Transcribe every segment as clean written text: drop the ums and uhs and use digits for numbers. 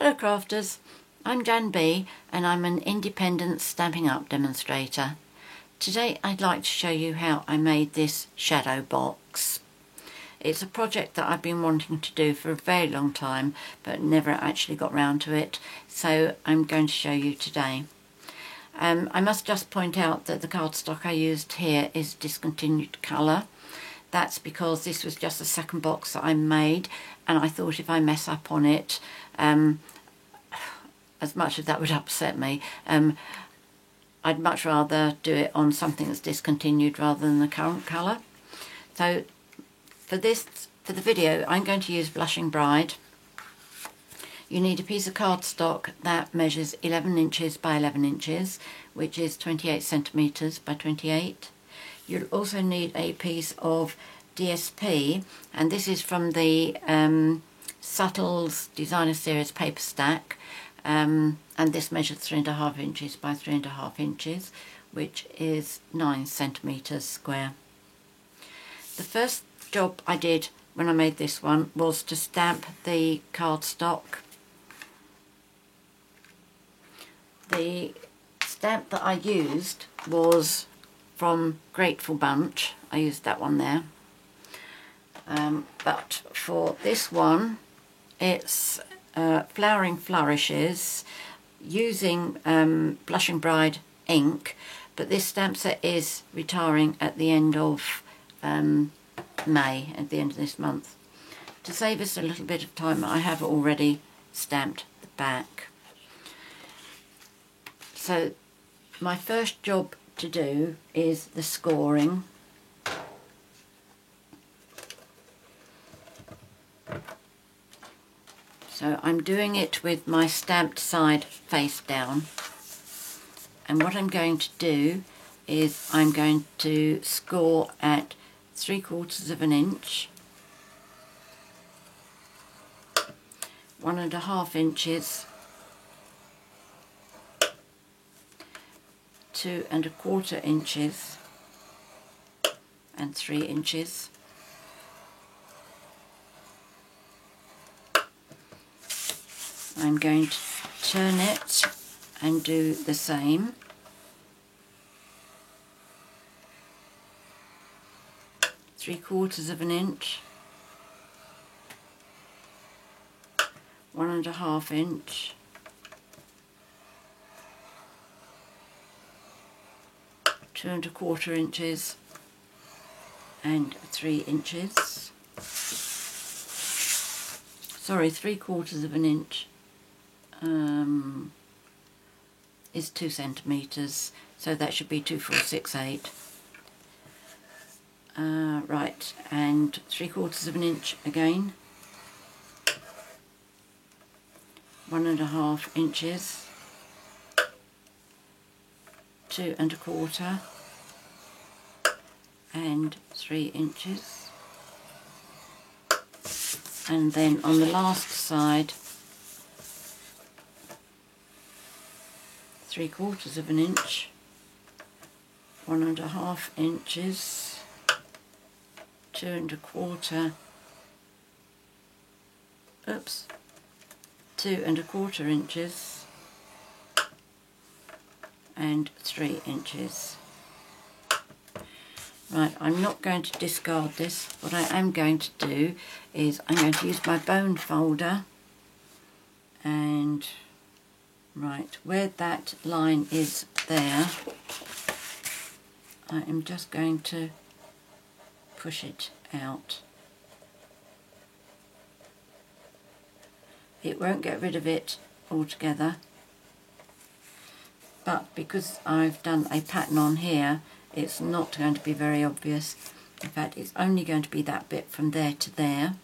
Hello crafters, I'm Jan B and I'm an independent Stampin' Up demonstrator. Today I'd like to show you how I made this shadow box. It's a project that I've been wanting to do for a very long time but never actually got round to it, so I'm going to show you today. I must just point out that the cardstock I used here is discontinued colour. That's because this was just the second box that I made, and I thought if I mess up on it, as much as that would upset me, I'd much rather do it on something that's discontinued rather than the current colour. So for the video, I'm going to use Blushing Bride. You need a piece of cardstock that measures 11 inches by 11 inches, which is 28 centimetres by 28. You'll also need a piece of DSP, and this is from the Subtles Designer Series paper stack, and this measures 3.5 inches by 3.5 inches, which is 9 centimetres square. The first job I did when I made this one was to stamp the cardstock. The stamp that I used was from Grateful Bunch. I used that one there. But for this one, it's Flowering Flourishes using Blushing Bride ink, but this stamp set is retiring at the end of May, at the end of this month. To save us a little bit of time, I have already stamped the back. So my first job to do is the scoring. So I'm doing it with my stamped side face down, and what I'm going to do is I'm going to score at 3/4 of an inch, 1.5 inches, 2.25 inches, and 3 inches. I'm going to turn it and do the same. Three-quarters of an inch, 1.5 inch, 2.25 inches, and 3 inches. Sorry, 3/4 of an inch is 2 centimetres, so that should be 2.468. Right, and 3/4 of an inch again, 1.5 inches, 2.25, and 3 inches. And then on the last side, 3/4 of an inch, 1.5 inches, 2.25, 2.25 inches, and 3 inches. Right, I'm not going to discard this. What I am going to do is I'm going to use my bone folder, and right where that line is there, I am just going to push it out. It won't get rid of it altogether, but because I've done a pattern on here, it's not going to be very obvious. In fact, it's only going to be that bit from there to there,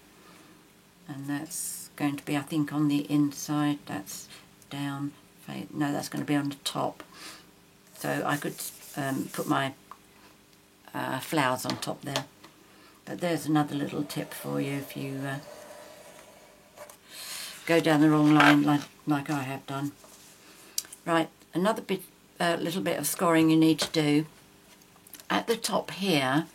and that's going to be, I think, on the inside. That's down, no, that's going to be on the top, so I could put my flowers on top there. But there's another little tip for you if you go down the wrong line like I have done. Right, another little bit of scoring you need to do. At the top here,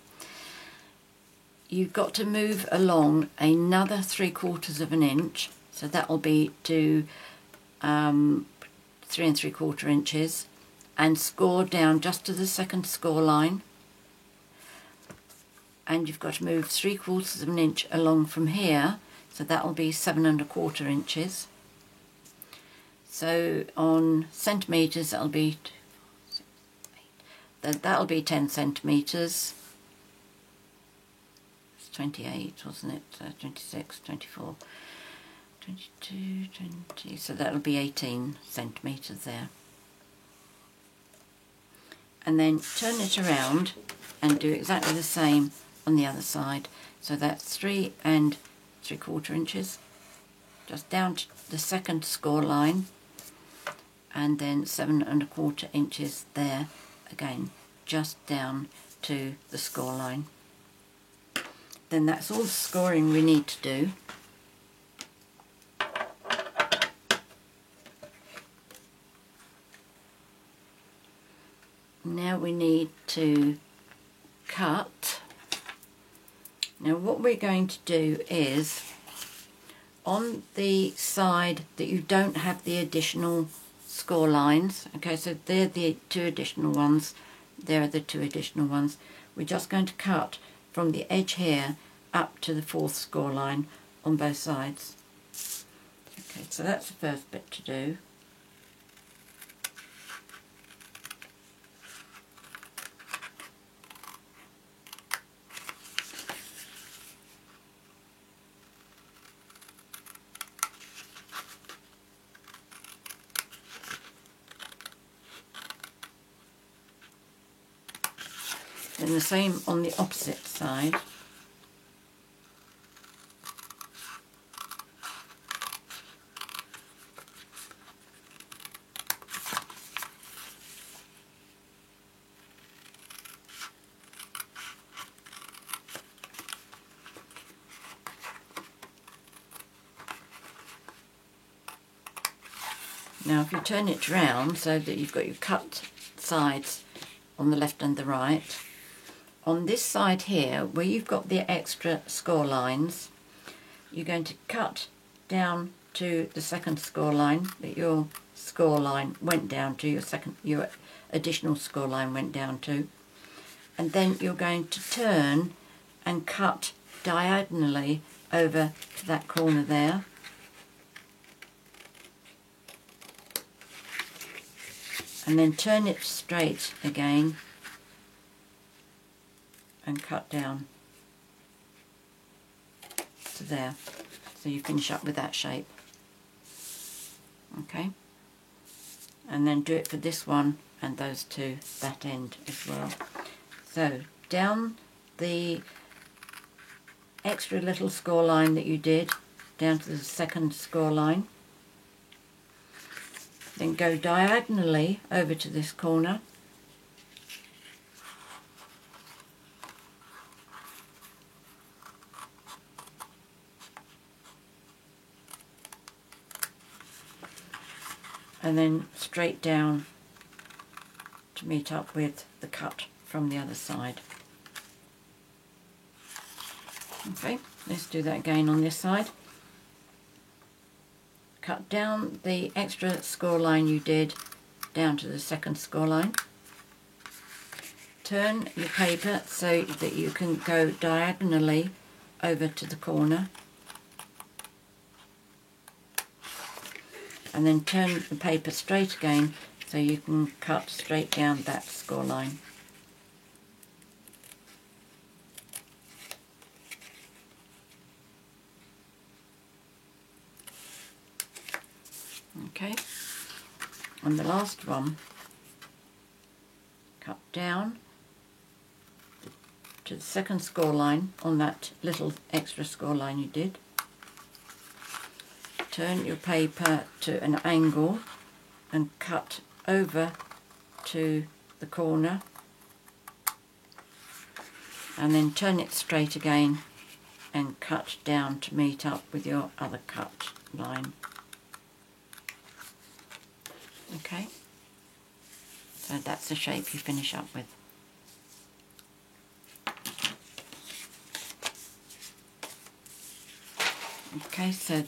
you've got to move along another 3/4 of an inch, so that will be to 3 3/4 inches and score down just to the second score line, and you've got to move 3/4 of an inch along from here, so that will be 7 1/4 inches. So on centimetres that'll be 10 centimetres. It's 28, wasn't it? 26, 24, 22, 20, so that'll be 18 centimetres there. And then turn it around and do exactly the same on the other side. So that's 3 3/4 inches, just down to the second score line, and then 7 1/4 inches there again, just down to the score line. Then that's all the scoring we need to do. Now we need to cut. Now what we're going to do is, on the side that you don't have the additional score lines, okay, so they're the 2 additional ones, there are the 2 additional ones, we're just going to cut from the edge here up to the 4th score line on both sides. Okay, so that's the first bit to do. And the same on the opposite side. Now if you turn it round so that you've got your cut sides on the left and the right, on this side here where you've got the extra score lines, you're going to cut down to the second score line that your score line went down to, your additional score line went down to, and then you're going to turn and cut diagonally over to that corner there. And then turn it straight again and cut down to there, so you finish up with that shape. Okay, and then do it for this one and those two, that end as well. So down the extra little score line that you did down to the second score line, then go diagonally over to this corner, and then straight down to meet up with the cut from the other side. Okay, let's do that again on this side. Cut down the extra score line you did down to the second score line. Turn your paper so that you can go diagonally over to the corner, and then turn the paper straight again so you can cut straight down that score line. Okay, on the last one, cut down to the second score line on that little extra score line you did. Turn your paper to an angle and cut over to the corner, and then turn it straight again and cut down to meet up with your other cut line. Okay, so that's the shape you finish up with. Okay, so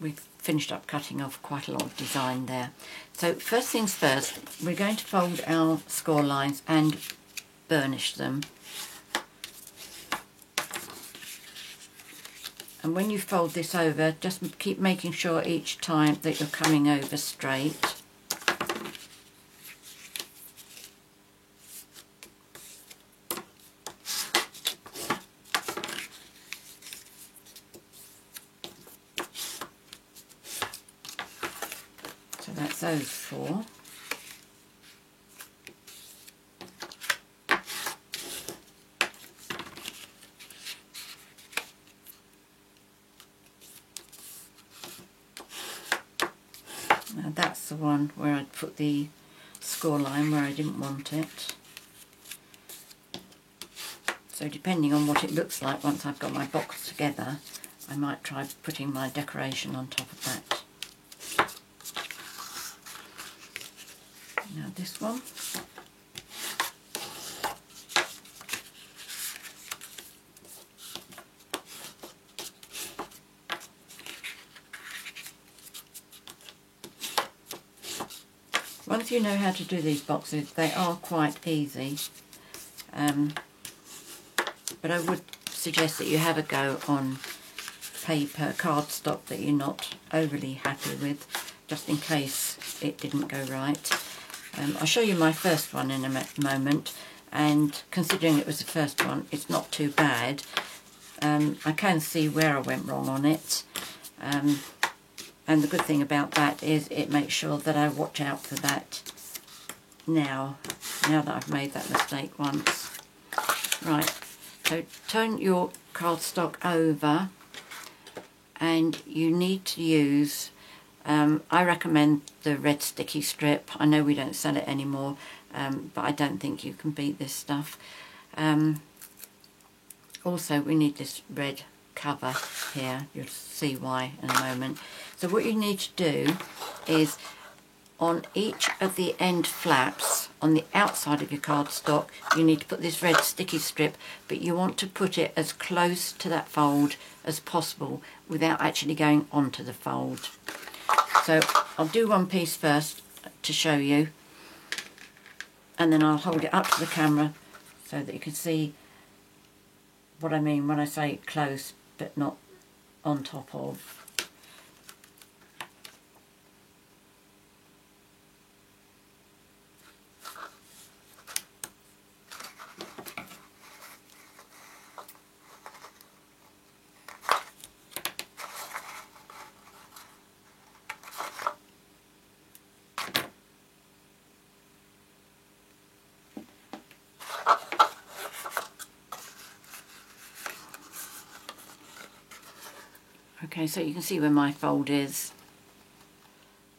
we've finished up cutting off quite a lot of design there. So first things first, we're going to fold our score lines and burnish them. And when you fold this over, just keep making sure each time that you're coming over straight. So that's those 4. Now that's the one where I'd put the score line where I didn't want it. So depending on what it looks like once I've got my box together, I might try putting my decoration on top of that. Now this one. Once you know how to do these boxes, they are quite easy, but I would suggest that you have a go on paper cardstock that you're not overly happy with, just in case it didn't go right. I'll show you my first one in a moment, and considering it was the first one, it's not too bad. I can see where I went wrong on it. And the good thing about that is it makes sure that I watch out for that now that I've made that mistake once. Right, so turn your cardstock over, and you need to use, I recommend the red sticky strip. I know we don't sell it anymore, but I don't think you can beat this stuff. Also, we need this red cover here. You'll see why in a moment. So what you need to do is, on each of the end flaps on the outside of your cardstock, you need to put this red sticky strip, but you want to put it as close to that fold as possible without actually going onto the fold. So I'll do one piece first to show you, and then I'll hold it up to the camera so that you can see what I mean when I say close but not on top of. Okay, so you can see where my fold is.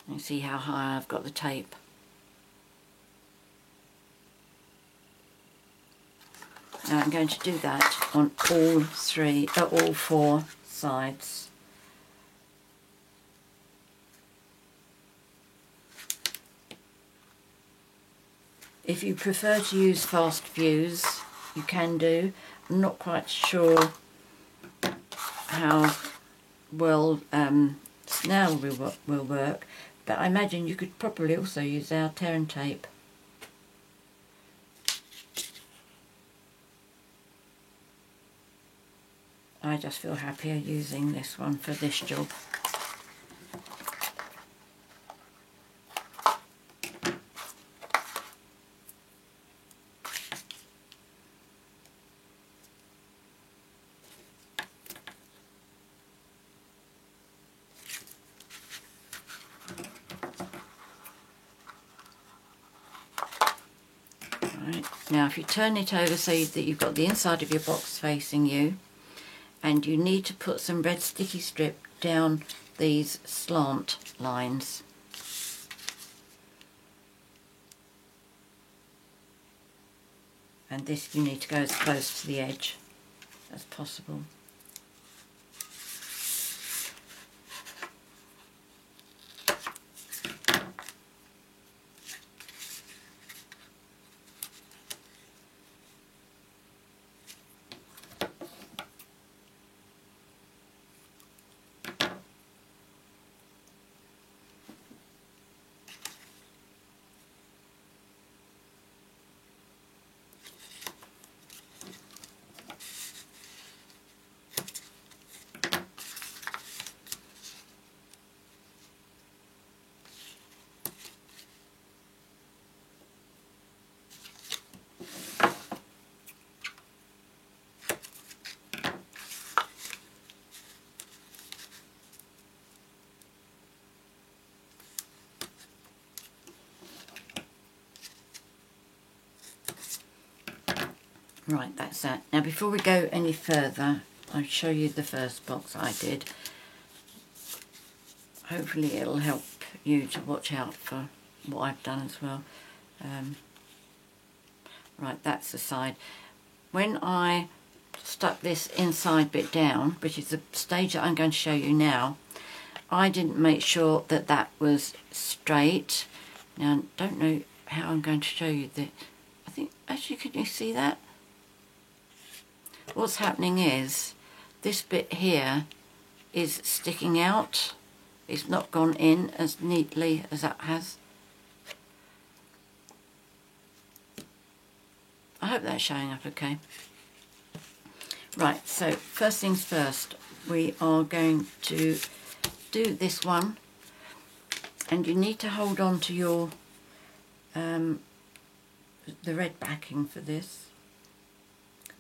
You see how high I've got the tape. Now I'm going to do that on all 4 sides. If you prefer to use fast fuse, you can do. I'm not quite sure how well snail will work, but I imagine you could probably also use our tear and tape. I just feel happier using this one for this job. Right, now if you turn it over so that you've got the inside of your box facing you, and you need to put some red sticky strip down these slant lines. And this you need to go as close to the edge as possible. Right, that's that. Now before we go any further, I'll show you the first box I did. Hopefully it'll help you to watch out for what I've done as well. Right, that's the side. When I stuck this inside bit down, which is the stage that I'm going to show you now, I didn't make sure that that was straight. Now I don't know how I'm going to show you that. I think, actually, can you see that? What's happening is this bit here is sticking out. It's not gone in as neatly as that has. I hope that's showing up okay. Right, so first things first, we are going to do this one, and you need to hold on to your the red backing for this.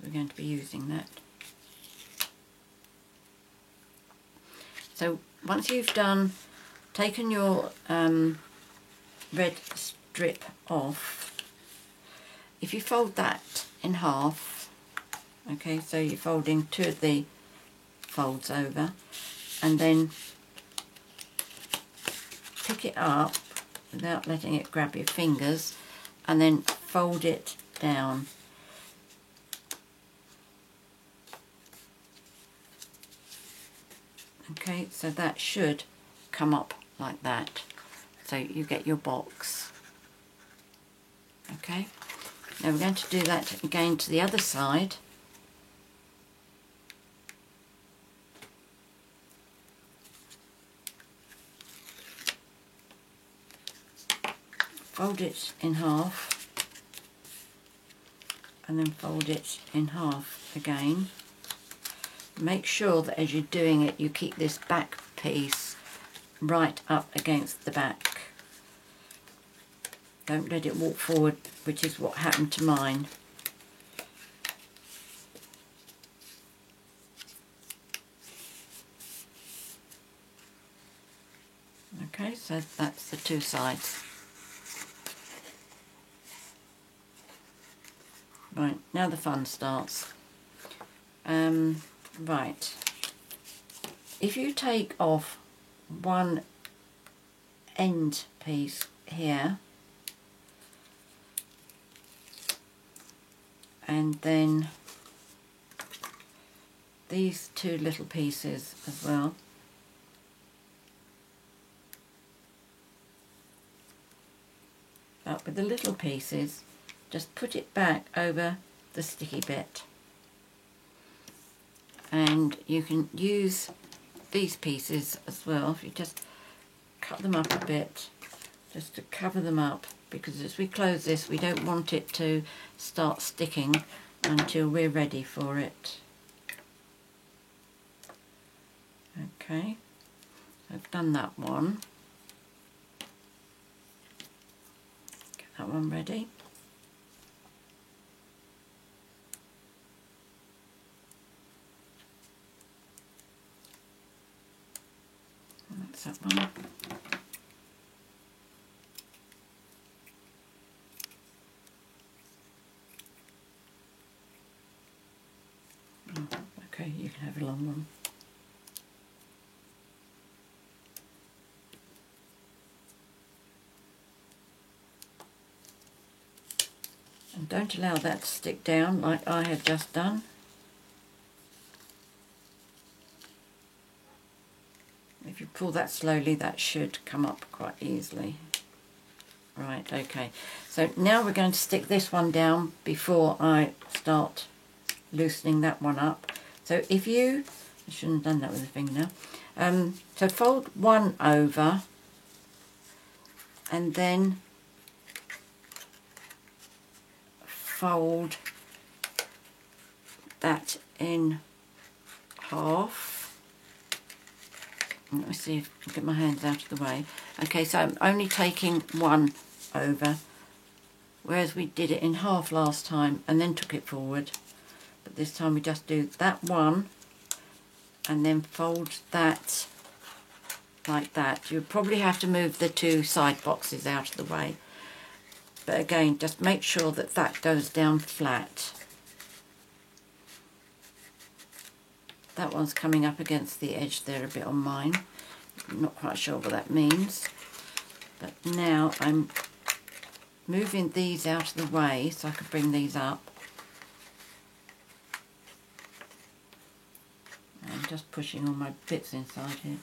We're going to be using that. So once you've taken your red strip off, if you fold that in half, okay, so you're folding two of the folds over, and then pick it up without letting it grab your fingers, and then fold it down. Okay, so that should come up like that. So you get your box. Okay, now we're going to do that again to the other side. Fold it in half, and then fold it in half again. Make sure that as you're doing it, you keep this back piece right up against the back. Don't let it walk forward, which is what happened to mine. Okay, so that's the two sides. Right, now the fun starts. Right, if you take off one end piece here, and then these two little pieces as well, but with the little pieces, just put it back over the sticky bit. And you can use these pieces as well, if you just cut them up a bit, just to cover them up, because as we close this, we don't want it to start sticking until we're ready for it. Okay, I've done that one. Get that one ready. That's that one. Oh, okay, you can have a long one. And don't allow that to stick down like I have just done. If you pull that slowly, that should come up quite easily. Right, okay. So now we're going to stick this one down before I start loosening that one up. So if you, I shouldn't have done that with a finger now. So fold one over, and then fold that in half. Let me see if I can get my hands out of the way. Okay, so I'm only taking one over, whereas we did it in half last time and then took it forward. But this time we just do that one and then fold that like that. You probably have to move the two side boxes out of the way. But again, just make sure that that goes down flat. that one's coming up against the edge there a bit on mine. I'm not quite sure what that means. But now I'm moving these out of the way so I can bring these up. I'm just pushing all my bits inside here.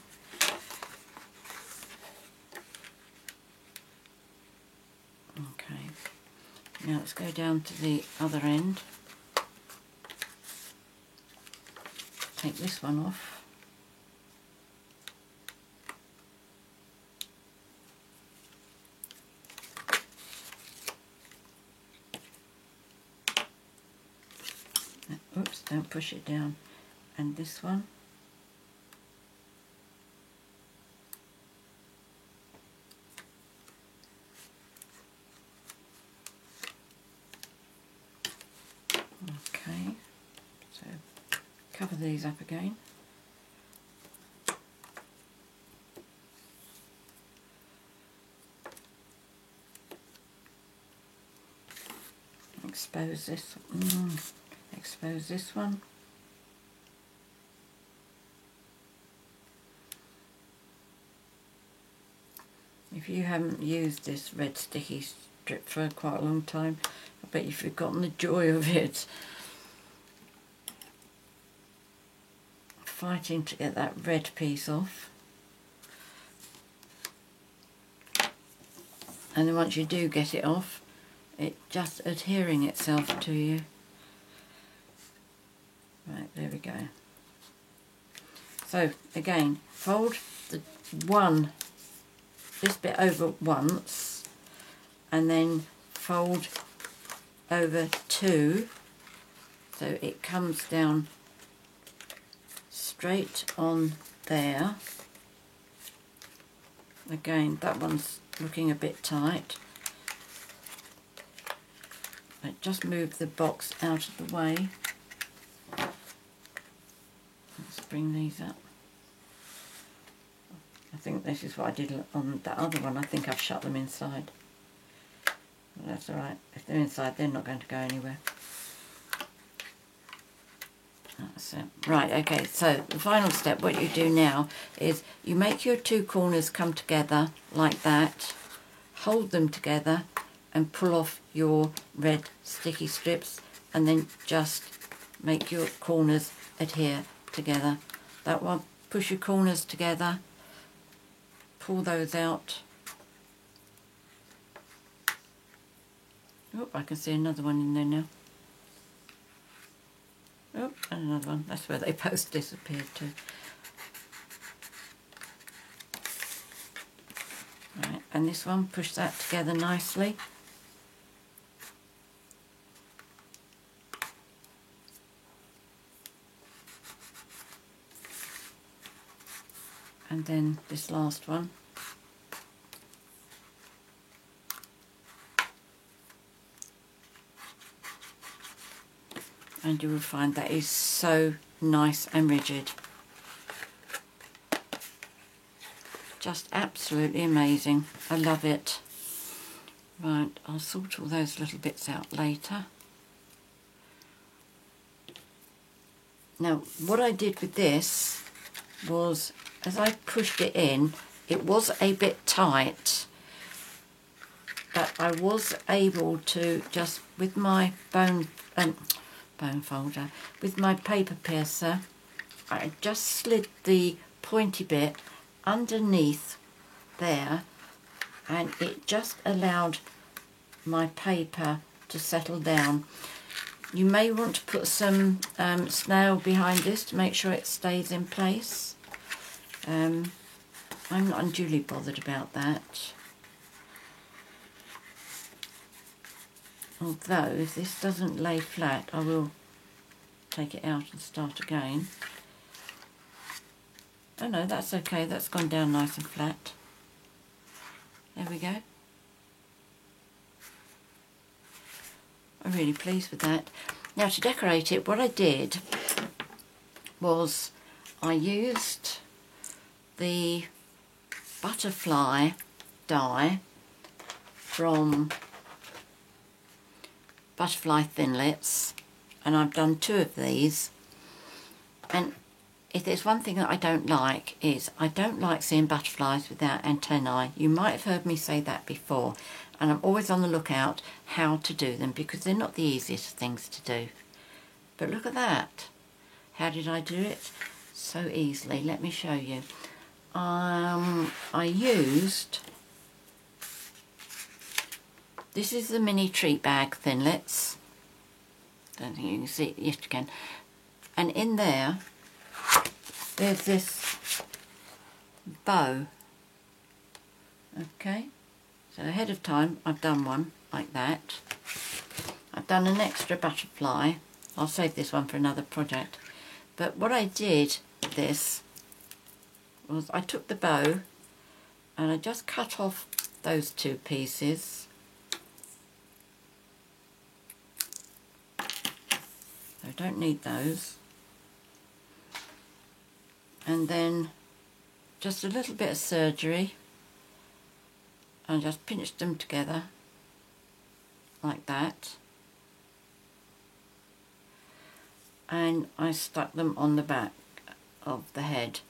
Okay, now let's go down to the other end. Take this one off. Oops, don't push it down. And this one. Okay, so cover these up again. Expose this. Expose this one. If you haven't used this red sticky strip for quite a long time, I bet you've forgotten the joy of it. Fighting to get that red piece off. And then once you do get it off, it's just adhering itself to you. Right, there we go. So again, fold this bit over once, and then fold over two, so it comes down straight on there. Again, that one's looking a bit tight. But just move the box out of the way. Let's bring these up. I think this is what I did on that other one. I think I've shut them inside. But that's alright. If they're inside, they're not going to go anywhere. That's it. Right, okay, so the final step, what you do now is you make your two corners come together like that, hold them together and pull off your red sticky strips, and then just make your corners adhere together. That one, push your corners together, pull those out. Oh, I can see another one in there now. Oh, and another one. That's where they both disappeared to. Right, and this one, push that together nicely. And then this last one. And you will find that is so nice and rigid. Just absolutely amazing. I love it. Right, I'll sort all those little bits out later. Now, what I did with this was, as I pushed it in, it was a bit tight, but I was able to just, with my bone folder, with my paper piercer, I just slid the pointy bit underneath there, and it just allowed my paper to settle down. You may want to put some snail behind this to make sure it stays in place. I'm not unduly bothered about that. Although, if this doesn't lay flat, I will take it out and start again. Oh no, that's okay, that's gone down nice and flat. There we go. I'm really pleased with that. Now, to decorate it, what I did was I used the butterfly die from Butterfly Thinlits, and I've done 2 of these, and if there's one thing that I don't like, is I don't like seeing butterflies without antennae. You might have heard me say that before, and I'm always on the lookout how to do them because they're not the easiest things to do. But look at that. How did I do it? So easily. Let me show you. I used, this is the mini treat bag thinlits. Don't think you can see it yet again. And in there, there's this bow. Okay, so ahead of time I've done one like that. I've done an extra butterfly. I'll save this one for another project. But what I did with this was I took the bow and I just cut off those two pieces. I don't need those. And then just a little bit of surgery and just pinched them together like that, and I stuck them on the back of the head.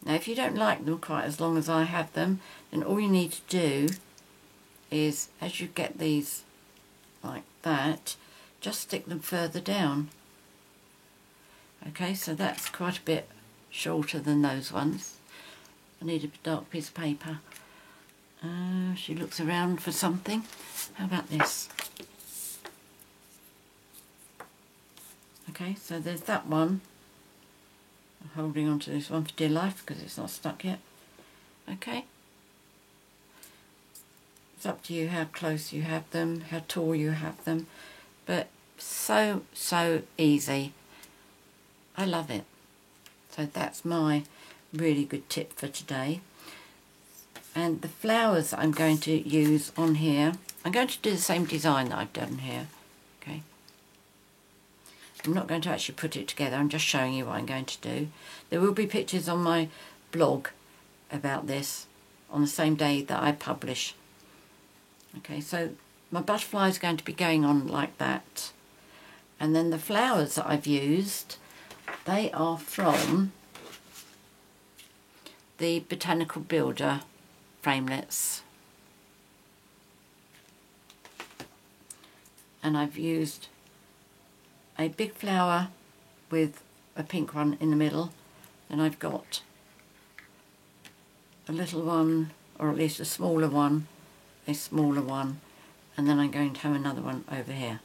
Now if you don't like them quite as long as I have them, then all you need to do is, as you get these like that, just stick them further down. Okay, so that's quite a bit shorter than those ones. I need a dark piece of paper. She looks around for something. How about this? Okay, so there's that one. I'm holding on to this one for dear life because it's not stuck yet. Okay. It's up to you how close you have them, how tall you have them. But so easy. I love it. So that's my really good tip for today. And the flowers I'm going to use on here, I'm going to do the same design that I've done here. Okay. I'm not going to actually put it together, I'm just showing you what I'm going to do. There will be pictures on my blog about this on the same day that I publish. Okay, so my butterfly is going to be going on like that. And then the flowers that I've used, they are from the Botanical Builder framelits. And I've used a big flower with a pink one in the middle. Then I've got a little one, or at least a smaller one, and then I'm going to have another one over here.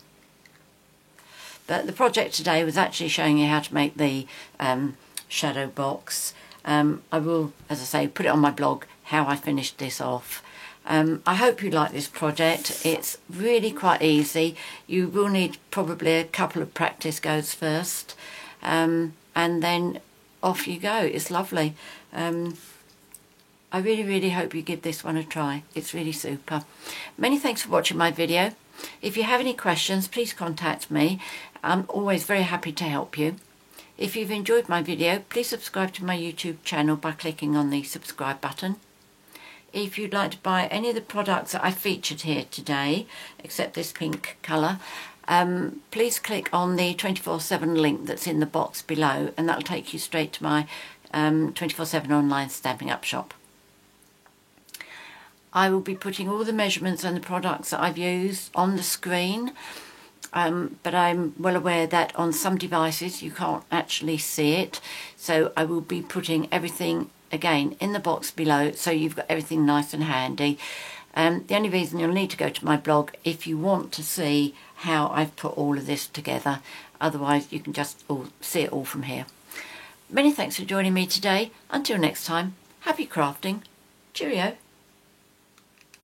But the project today was actually showing you how to make the shadow box. I will, as I say, put it on my blog how I finished this off. I hope you like this project. It's really quite easy. You will need probably a couple of practice goes first, and then off you go. It's lovely. I really hope you give this one a try. It's really super. Many thanks for watching my video. If you have any questions, please contact me. I'm always very happy to help you. If you've enjoyed my video, please subscribe to my YouTube channel by clicking on the subscribe button. If you'd like to buy any of the products that I featured here today, except this pink colour, please click on the 24/7 link that's in the box below, and that'll take you straight to my 24/7 online Stampin' Up shop. I will be putting all the measurements and the products that I've used on the screen, but I'm well aware that on some devices you can't actually see it, so I will be putting everything again in the box below, so you've got everything nice and handy. The only reason you'll need to go to my blog if you want to see how I've put all of this together. Otherwise you can just see it all from here. Many thanks for joining me today. Until next time, happy crafting. Cheerio.